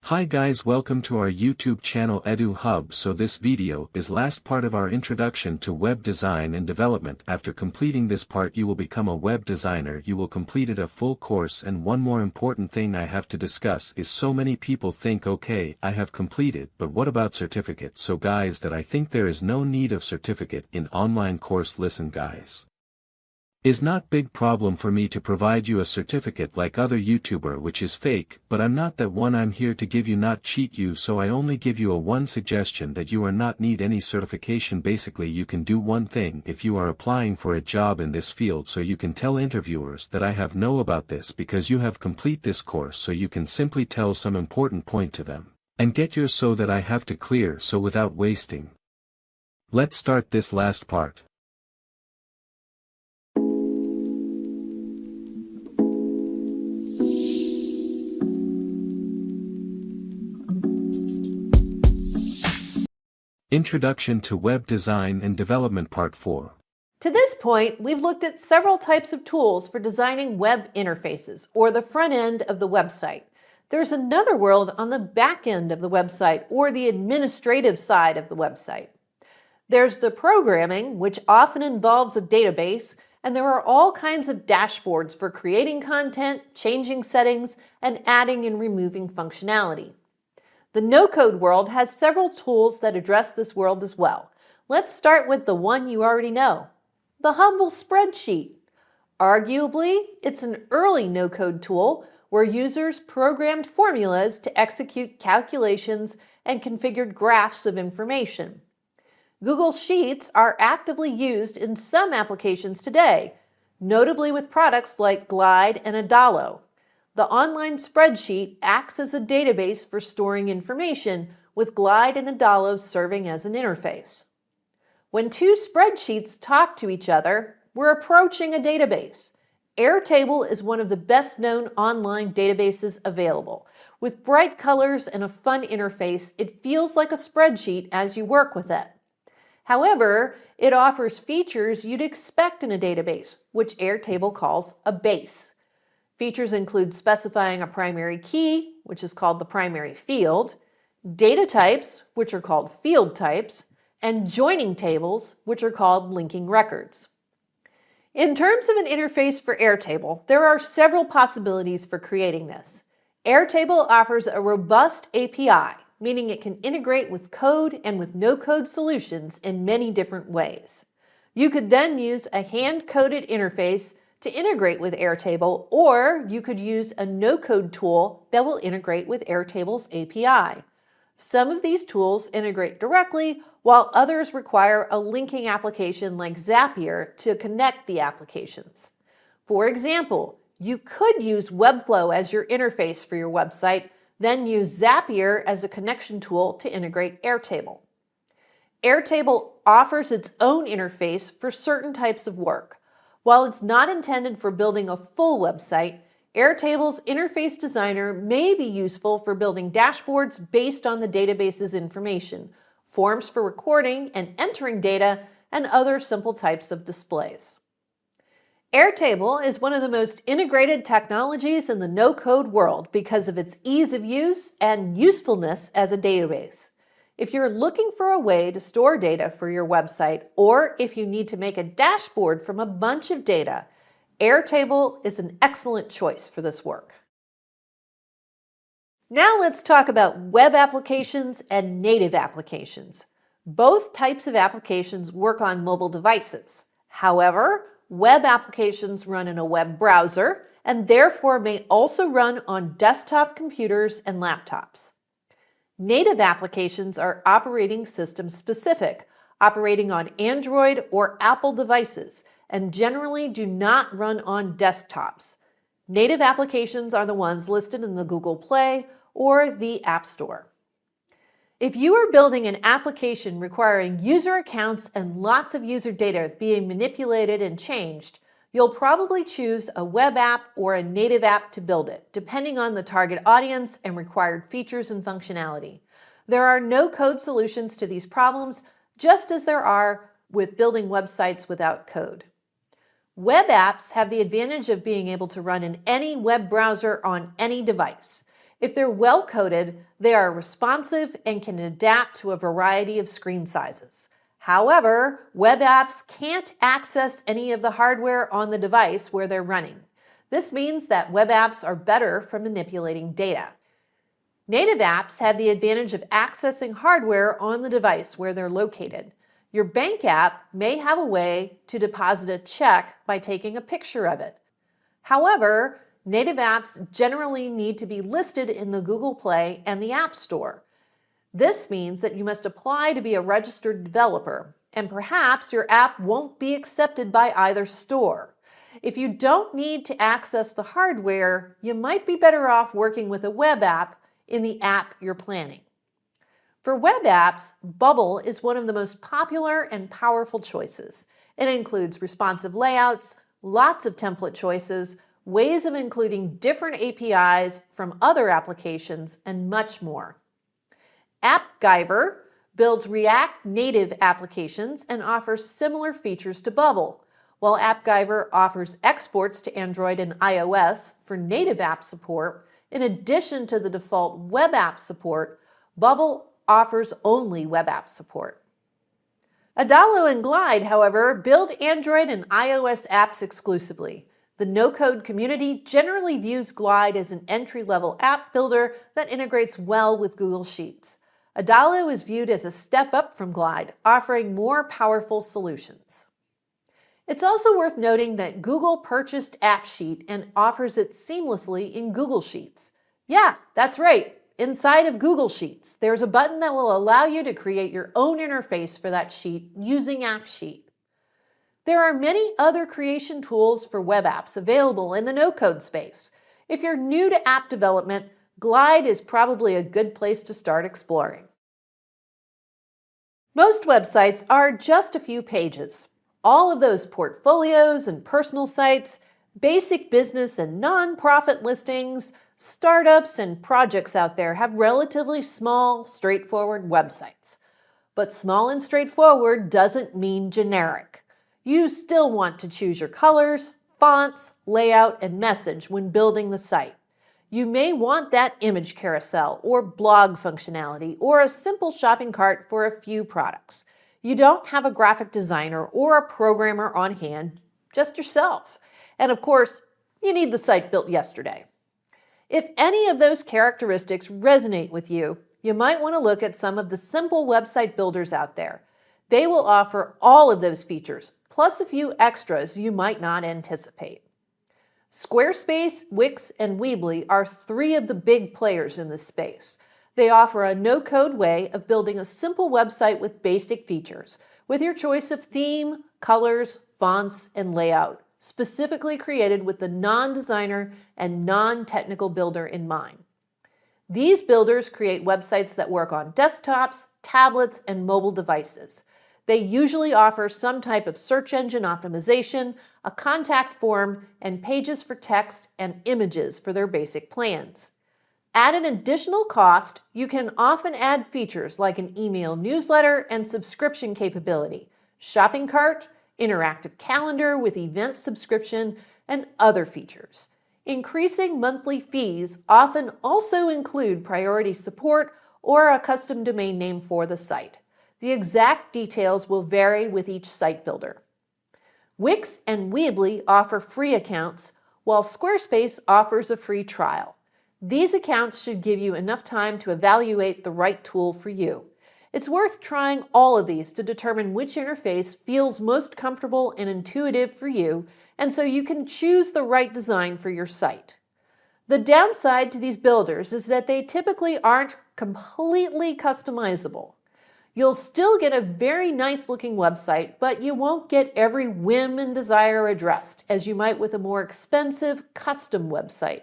Hi guys, welcome to our YouTube channel Edu Hub. So this video is last part of our introduction to web design and development. After completing this part you will become a web designer. You will completed a full course, and one more important thing I have to discuss is so many people think, okay, I have completed, but what about certificate? So guys, that I think there is no need of certificate in online course. Listen guys. Is not big problem for me to provide you a certificate like other YouTuber which is fake, but I'm not that one. I'm here to give you, not cheat you, so I only give you a one suggestion that you are not need any certification. Basically you can do one thing if you are applying for a job in this field, so you can tell interviewers that I have know about this because you have complete this course, so you can simply tell some important point to them and get yours so that I have to clear. So without wasting, let's start this last part. Introduction to Web Design and Development Part 4. To this point, we've looked at several types of tools for designing web interfaces, or the front end of the website. There's another world on the back end of the website, or the administrative side of the website. There's the programming, which often involves a database, and there are all kinds of dashboards for creating content, changing settings, and adding and removing functionality. The no-code world has several tools that address this world as well. Let's start with the one you already know, the humble spreadsheet. Arguably, it's an early no-code tool where users programmed formulas to execute calculations and configured graphs of information. Google Sheets are actively used in some applications today, notably with products like Glide and Adalo. The online spreadsheet acts as a database for storing information, with Glide and Adalo serving as an interface. When two spreadsheets talk to each other, we're approaching a database. Airtable is one of the best-known online databases available. With bright colors and a fun interface, it feels like a spreadsheet as you work with it. However, it offers features you'd expect in a database, which Airtable calls a base. Features include specifying a primary key, which is called the primary field, data types, which are called field types, and joining tables, which are called linking records. In terms of an interface for Airtable, there are several possibilities for creating this. Airtable offers a robust API, meaning it can integrate with code and with no-code solutions in many different ways. You could then use a hand-coded interface to integrate with Airtable, or you could use a no-code tool that will integrate with Airtable's API. Some of these tools integrate directly, while others require a linking application like Zapier to connect the applications. For example, you could use Webflow as your interface for your website, then use Zapier as a connection tool to integrate Airtable. Airtable offers its own interface for certain types of work. While it's not intended for building a full website, Airtable's Interface Designer may be useful for building dashboards based on the database's information, forms for recording and entering data, and other simple types of displays. Airtable is one of the most integrated technologies in the no-code world because of its ease of use and usefulness as a database. If you're looking for a way to store data for your website, or if you need to make a dashboard from a bunch of data, Airtable is an excellent choice for this work. Now let's talk about web applications and native applications. Both types of applications work on mobile devices. However, web applications run in a web browser and therefore may also run on desktop computers and laptops. Native applications are operating system specific, operating on Android or Apple devices, and generally do not run on desktops. Native applications are the ones listed in the Google Play or the App Store. If you are building an application requiring user accounts and lots of user data being manipulated and changed, you'll probably choose a web app or a native app to build it, depending on the target audience and required features and functionality. There are no-code solutions to these problems, just as there are with building websites without code. Web apps have the advantage of being able to run in any web browser on any device. If they're well-coded, they are responsive and can adapt to a variety of screen sizes. However, web apps can't access any of the hardware on the device where they're running. This means that web apps are better for manipulating data. Native apps have the advantage of accessing hardware on the device where they're located. Your bank app may have a way to deposit a check by taking a picture of it. However, native apps generally need to be listed in the Google Play and the App Store. This means that you must apply to be a registered developer, and perhaps your app won't be accepted by either store. If you don't need to access the hardware, you might be better off working with a web app in the app you're planning. For web apps, Bubble is one of the most popular and powerful choices. It includes responsive layouts, lots of template choices, ways of including different APIs from other applications, and much more. AppGyver builds React Native applications and offers similar features to Bubble. While AppGyver offers exports to Android and iOS for native app support, in addition to the default web app support, Bubble offers only web app support. Adalo and Glide, however, build Android and iOS apps exclusively. The no-code community generally views Glide as an entry-level app builder that integrates well with Google Sheets. Adalo is viewed as a step up from Glide, offering more powerful solutions. It's also worth noting that Google purchased AppSheet and offers it seamlessly in Google Sheets. Yeah, that's right. Inside of Google Sheets, there's a button that will allow you to create your own interface for that sheet using AppSheet. There are many other creation tools for web apps available in the no-code space. If you're new to app development, Glide is probably a good place to start exploring. Most websites are just a few pages. All of those portfolios and personal sites, basic business and non-profit listings, startups and projects out there have relatively small, straightforward websites. But small and straightforward doesn't mean generic. You still want to choose your colors, fonts, layout, and message when building the site. You may want that image carousel or blog functionality or a simple shopping cart for a few products. You don't have a graphic designer or a programmer on hand, just yourself. And of course, you need the site built yesterday. If any of those characteristics resonate with you, you might want to look at some of the simple website builders out there. They will offer all of those features, plus a few extras you might not anticipate. Squarespace, Wix, and Weebly are three of the big players in this space. They offer a no-code way of building a simple website with basic features, with your choice of theme, colors, fonts, and layout, specifically created with the non-designer and non-technical builder in mind. These builders create websites that work on desktops, tablets, and mobile devices. They usually offer some type of search engine optimization, a contact form, and pages for text and images for their basic plans. At an additional cost, you can often add features like an email newsletter and subscription capability, shopping cart, interactive calendar with event subscription, and other features. Increasing monthly fees often also include priority support or a custom domain name for the site. The exact details will vary with each site builder. Wix and Weebly offer free accounts, while Squarespace offers a free trial. These accounts should give you enough time to evaluate the right tool for you. It's worth trying all of these to determine which interface feels most comfortable and intuitive for you, and so you can choose the right design for your site. The downside to these builders is that they typically aren't completely customizable. You'll still get a very nice looking website, but you won't get every whim and desire addressed, as you might with a more expensive custom website.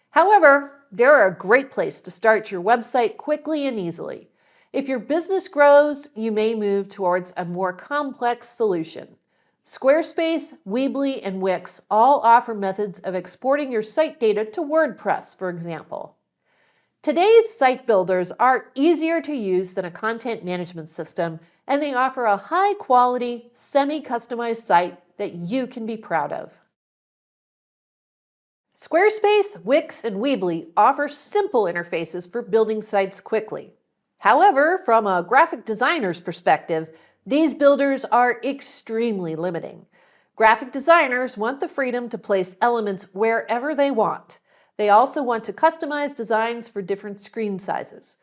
However, they're a great place to start your website quickly and easily. If your business grows, you may move towards a more complex solution. Squarespace, Weebly, and Wix all offer methods of exporting your site data to WordPress, for example. Today's site builders are easier to use than a content management system, and they offer a high-quality, semi-customized site that you can be proud of. Squarespace, Wix, and Weebly offer simple interfaces for building sites quickly. However, from a graphic designer's perspective, these builders are extremely limiting. Graphic designers want the freedom to place elements wherever they want. They also want to customize designs for different screen sizes.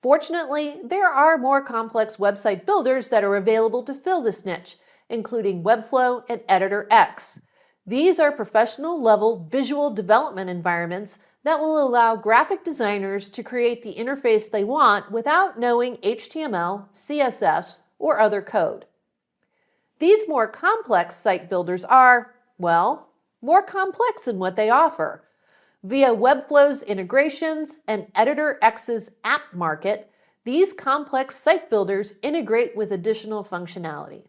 Fortunately, there are more complex website builders that are available to fill this niche, including Webflow and Editor X. These are professional-level visual development environments that will allow graphic designers to create the interface they want without knowing HTML, CSS, or other code. These more complex site builders are, well, more complex in what they offer. Via Webflow's integrations and Editor X's app market, these complex site builders integrate with additional functionality.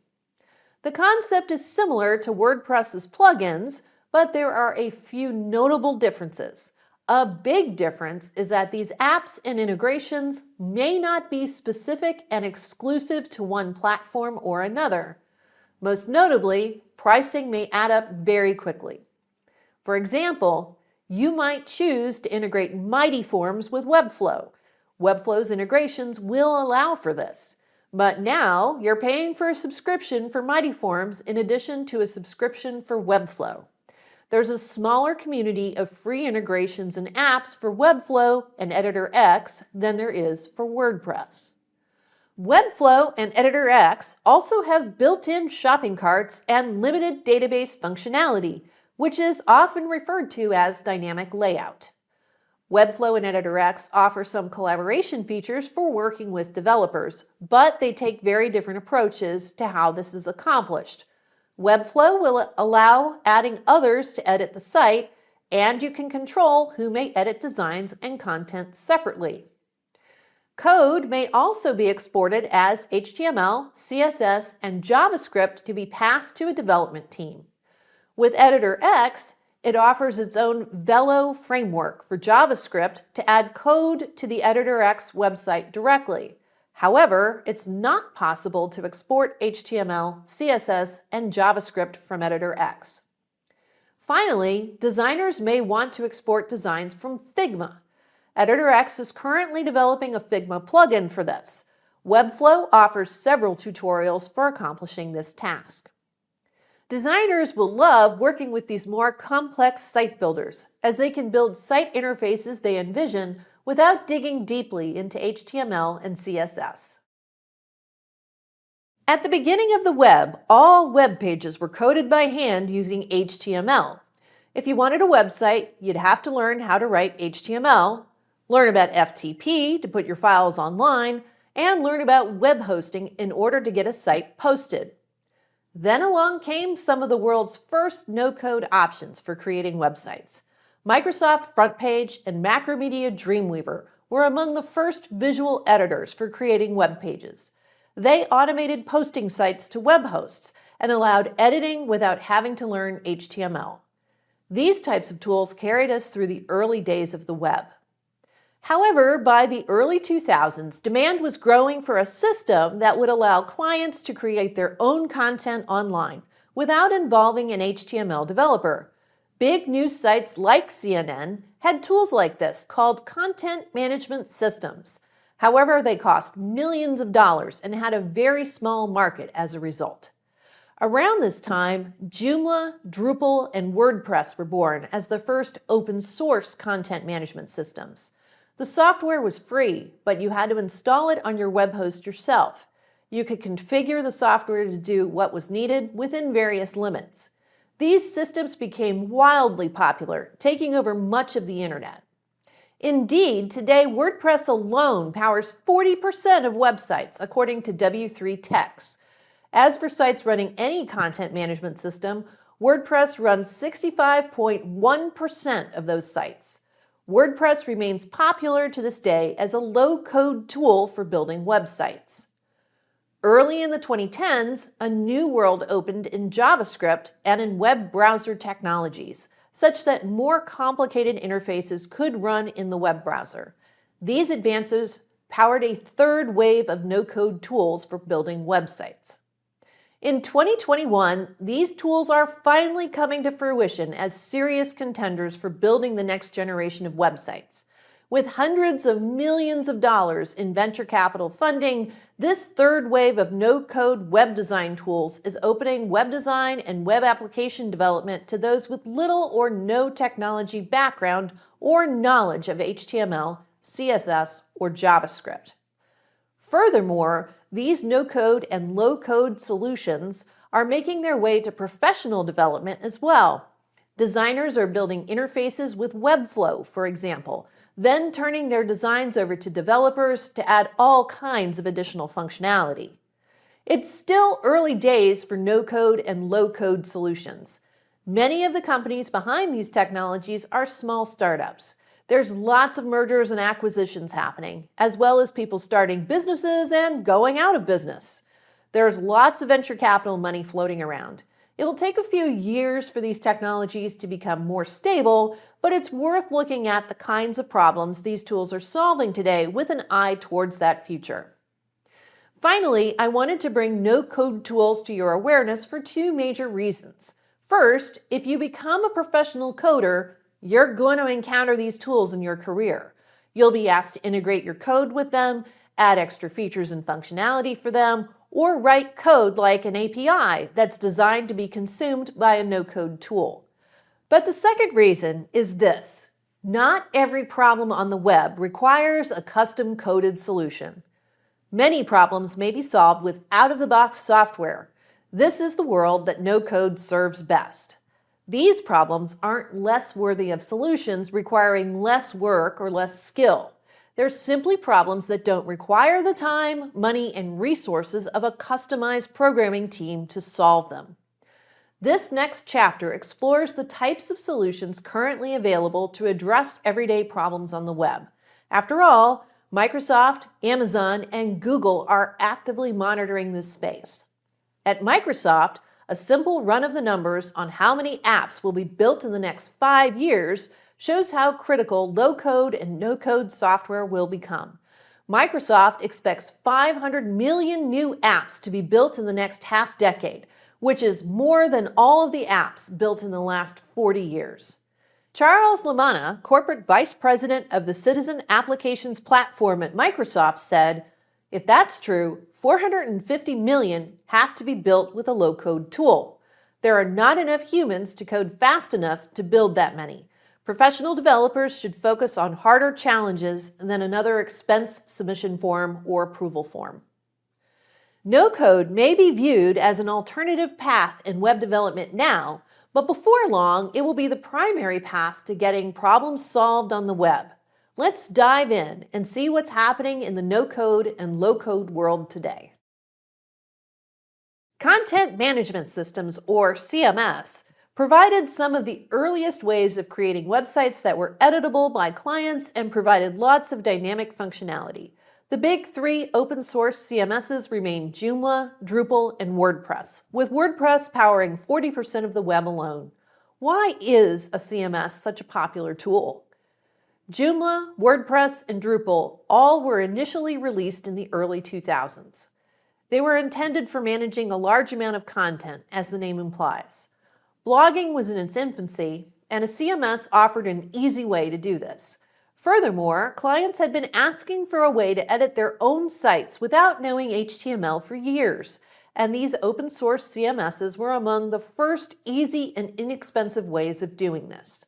The concept is similar to WordPress's plugins, but there are a few notable differences. A big difference is that these apps and integrations may not be specific and exclusive to one platform or another. Most notably, pricing may add up very quickly. For example, you might choose to integrate Mighty Forms with Webflow. Webflow's integrations will allow for this. But now you're paying for a subscription for Mighty Forms in addition to a subscription for Webflow. There's a smaller community of free integrations and apps for Webflow and Editor X than there is for WordPress. Webflow and Editor X also have built-in shopping carts and limited database functionality, which is often referred to as dynamic layout. Webflow and Editor X offer some collaboration features for working with developers, but they take very different approaches to how this is accomplished. Webflow will allow adding others to edit the site, and you can control who may edit designs and content separately. Code may also be exported as HTML, CSS, and JavaScript to be passed to a development team. With Editor X, it offers its own Velo framework for JavaScript to add code to the Editor X website directly. However, it's not possible to export HTML, CSS, and JavaScript from Editor X. Finally, designers may want to export designs from Figma. Editor X is currently developing a Figma plugin for this. Webflow offers several tutorials for accomplishing this task. Designers will love working with these more complex site builders, as they can build site interfaces they envision without digging deeply into HTML and CSS. At the beginning of the web, all web pages were coded by hand using HTML. If you wanted a website, you'd have to learn how to write HTML, learn about FTP to put your files online, and learn about web hosting in order to get a site posted. Then along came some of the world's first no-code options for creating websites. Microsoft FrontPage and Macromedia Dreamweaver were among the first visual editors for creating web pages. They automated posting sites to web hosts and allowed editing without having to learn HTML. These types of tools carried us through the early days of the web. However, by the early 2000s, demand was growing for a system that would allow clients to create their own content online without involving an HTML developer. Big news sites like CNN had tools like this called content management systems. However, they cost millions of dollars and had a very small market as a result. Around this time, Joomla, Drupal, and WordPress were born as the first open-source content management systems. The software was free, but you had to install it on your web host yourself. You could configure the software to do what was needed within various limits. These systems became wildly popular, taking over much of the internet. Indeed, today WordPress alone powers 40% of websites, according to W3 Techs. As for sites running any content management system, WordPress runs 65.1% of those sites. WordPress remains popular to this day as a low-code tool for building websites. Early in the 2010s, a new world opened in JavaScript and in web browser technologies, such that more complicated interfaces could run in the web browser. These advances powered a third wave of no-code tools for building websites. In 2021, these tools are finally coming to fruition as serious contenders for building the next generation of websites. With hundreds of millions of dollars in venture capital funding, this third wave of no-code web design tools is opening web design and web application development to those with little or no technology background or knowledge of HTML, CSS, or JavaScript. Furthermore, these no-code and low-code solutions are making their way to professional development as well. Designers are building interfaces with Webflow, for example, then turning their designs over to developers to add all kinds of additional functionality. It's still early days for no-code and low-code solutions. Many of the companies behind these technologies are small startups. There's lots of mergers and acquisitions happening, as well as people starting businesses and going out of business. There's lots of venture capital money floating around. It will take a few years for these technologies to become more stable, but it's worth looking at the kinds of problems these tools are solving today with an eye towards that future. Finally, I wanted to bring no-code tools to your awareness for two major reasons. First, if you become a professional coder, you're going to encounter these tools in your career. You'll be asked to integrate your code with them, add extra features and functionality for them, or write code like an API that's designed to be consumed by a no-code tool. But the second reason is this: not every problem on the web requires a custom-coded solution. Many problems may be solved with out-of-the-box software. This is the world that no-code serves best. These problems aren't less worthy of solutions requiring less work or less skill. They're simply problems that don't require the time, money, and resources of a customized programming team to solve them. This next chapter explores the types of solutions currently available to address everyday problems on the web. After all, Microsoft, Amazon, and Google are actively monitoring this space. At Microsoft, a simple run of the numbers on how many apps will be built in the next 5 years shows how critical low-code and no-code software will become. Microsoft expects 500 million new apps to be built in the next half-decade, which is more than all of the apps built in the last 40 years. Charles Lamanna, corporate vice president of the Citizen Applications Platform at Microsoft, said, "If that's true, 450 million have to be built with a low-code tool. There are not enough humans to code fast enough to build that many. Professional developers should focus on harder challenges than another expense submission form or approval form." No-code may be viewed as an alternative path in web development now, but before long, it will be the primary path to getting problems solved on the web. Let's dive in and see what's happening in the no-code and low-code world today. Content management systems, or CMS, provided some of the earliest ways of creating websites that were editable by clients and provided lots of dynamic functionality. The big three open-source CMSs remain Joomla, Drupal, and WordPress, with WordPress powering 40% of the web alone. Why is a CMS such a popular tool? Joomla, WordPress, and Drupal all were initially released in the early 2000s. They were intended for managing a large amount of content, as the name implies. Blogging was in its infancy, and a CMS offered an easy way to do this. Furthermore, clients had been asking for a way to edit their own sites without knowing HTML for years, and these open-source CMSs were among the first easy and inexpensive ways of doing this.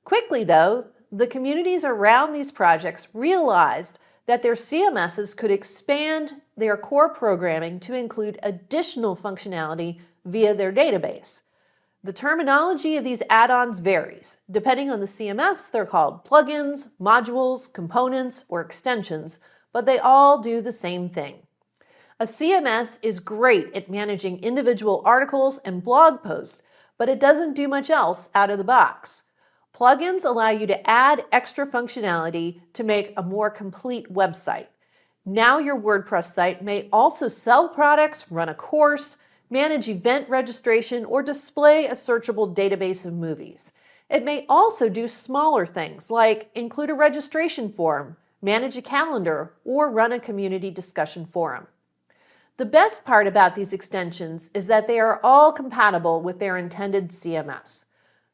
Quickly, though, the communities around these projects realized that their CMSs could expand their core programming to include additional functionality via their database. The terminology of these add-ons varies. Depending on the CMS, they're called plugins, modules, components, or extensions, but they all do the same thing. A CMS is great at managing individual articles and blog posts, but it doesn't do much else out of the box. Plugins allow you to add extra functionality to make a more complete website. Now your WordPress site may also sell products, run a course, manage event registration, or display a searchable database of movies. It may also do smaller things like include a registration form, manage a calendar, or run a community discussion forum. The best part about these extensions is that they are all compatible with their intended CMS.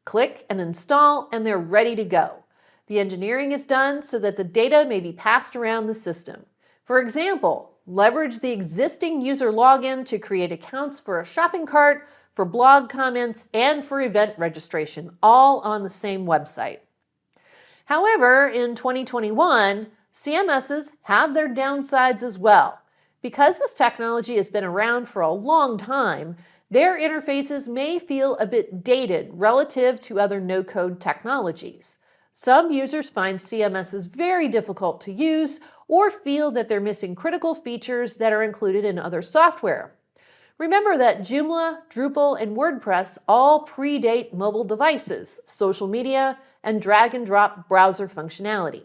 Click and install, and they're ready to go. The engineering is done so that the data may be passed around the system. For example, leverage the existing user login to create accounts for a shopping cart, for blog comments, and for event registration, all on the same website. However, in 2021, CMSs have their downsides as well. Because this technology has been around for a long time, their interfaces may feel a bit dated relative to other no-code technologies. Some users find CMSs very difficult to use or feel that they're missing critical features that are included in other software. Remember that Joomla, Drupal, and WordPress all predate mobile devices, social media, and drag-and-drop browser functionality.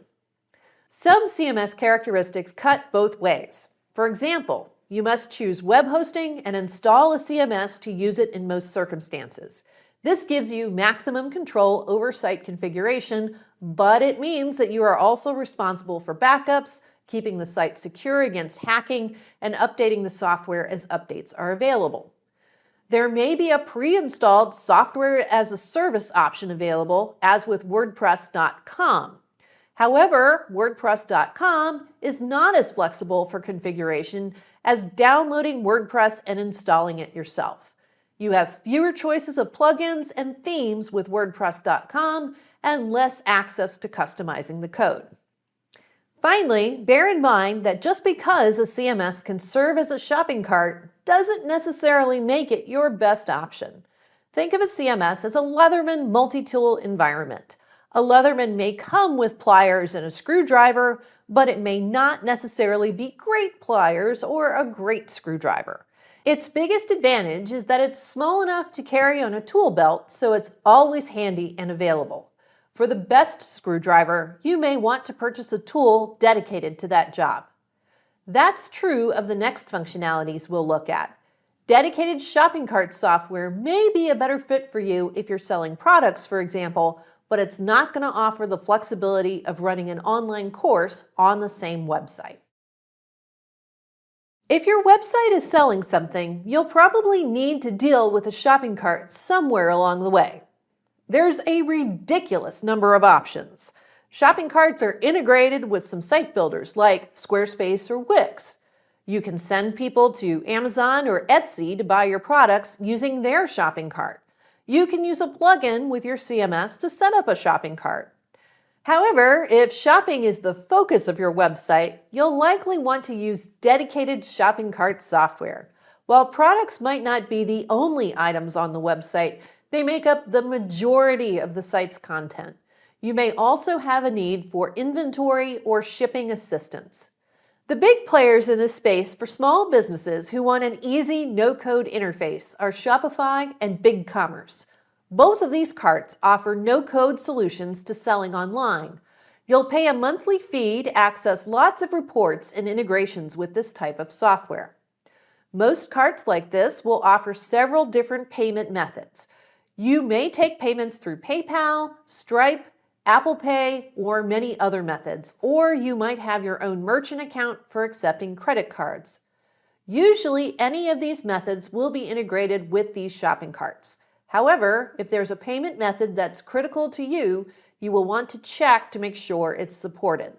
Some CMS characteristics cut both ways. For example, you must choose web hosting and install a CMS to use it in most circumstances. This gives you maximum control over site configuration, but it means that you are also responsible for backups, keeping the site secure against hacking, and updating the software as updates are available. There may be a pre-installed software as a service option available, as with WordPress.com. However, WordPress.com is not as flexible for configuration as downloading WordPress and installing it yourself. You have fewer choices of plugins and themes with WordPress.com and less access to customizing the code. Finally, bear in mind that just because a CMS can serve as a shopping cart doesn't necessarily make it your best option. Think of a CMS as a Leatherman multi-tool environment. A Leatherman may come with pliers and a screwdriver, but it may not necessarily be great pliers or a great screwdriver. Its biggest advantage is that it's small enough to carry on a tool belt, so it's always handy and available. For the best screwdriver, you may want to purchase a tool dedicated to that job. That's true of the next functionalities we'll look at. Dedicated shopping cart software may be a better fit for you if you're selling products, for example, but it's not going to offer the flexibility of running an online course on the same website. If your website is selling something, you'll probably need to deal with a shopping cart somewhere along the way. There's a ridiculous number of options. Shopping carts are integrated with some site builders like Squarespace or Wix. You can send people to Amazon or Etsy to buy your products using their shopping cart. You can use a plugin with your CMS to set up a shopping cart. However, if shopping is the focus of your website, you'll likely want to use dedicated shopping cart software. While products might not be the only items on the website, they make up the majority of the site's content. You may also have a need for inventory or shipping assistance. The big players in this space for small businesses who want an easy, no-code interface are Shopify and BigCommerce. Both of these carts offer no-code solutions to selling online. You'll pay a monthly fee to access lots of reports and integrations with this type of software. Most carts like this will offer several different payment methods. You may take payments through PayPal, Stripe, Apple Pay, or many other methods, or you might have your own merchant account for accepting credit cards. Usually, any of these methods will be integrated with these shopping carts. However, if there's a payment method that's critical to you, you will want to check to make sure it's supported.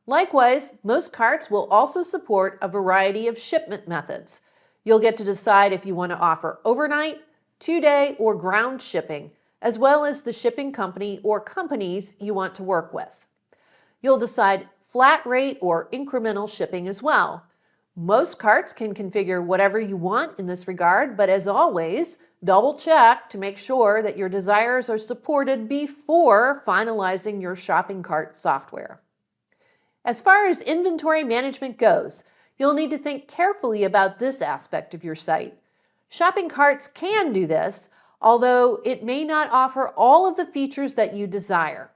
Likewise, most carts will also support a variety of shipment methods. You'll get to decide if you want to offer overnight, 2-day, or ground shipping, as well as the shipping company or companies you want to work with. You'll decide flat rate or incremental shipping as well. Most carts can configure whatever you want in this regard, but as always, double check to make sure that your desires are supported before finalizing your shopping cart software. As far as inventory management goes, you'll need to think carefully about this aspect of your site. Shopping carts can do this, although it may not offer all of the features that you desire.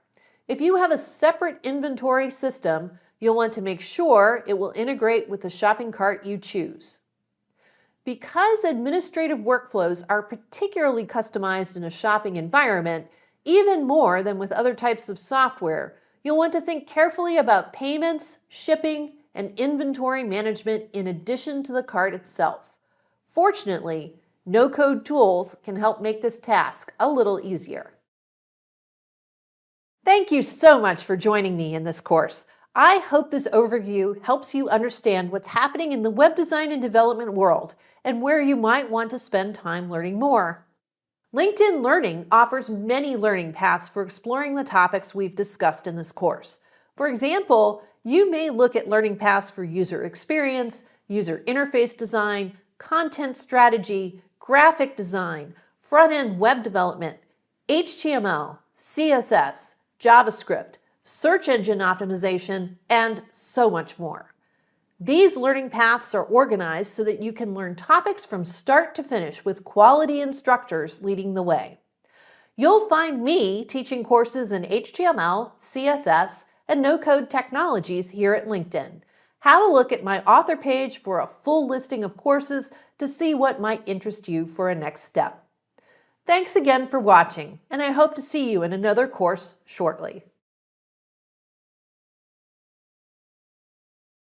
If you have a separate inventory system, you'll want to make sure it will integrate with the shopping cart you choose. Because administrative workflows are particularly customized in a shopping environment, even more than with other types of software, you'll want to think carefully about payments, shipping, and inventory management in addition to the cart itself. Fortunately, no-code tools can help make this task a little easier. Thank you so much for joining me in this course. I hope this overview helps you understand what's happening in the web design and development world and where you might want to spend time learning more. LinkedIn Learning offers many learning paths for exploring the topics we've discussed in this course. For example, you may look at learning paths for user experience, user interface design, content strategy, graphic design, front-end web development, HTML, CSS, JavaScript, search engine optimization, and so much more. These learning paths are organized so that you can learn topics from start to finish with quality instructors leading the way. You'll find me teaching courses in HTML, CSS, and no-code technologies here at LinkedIn. Have a look at my author page for a full listing of courses to see what might interest you for a next step. Thanks again for watching, and I hope to see you in another course shortly.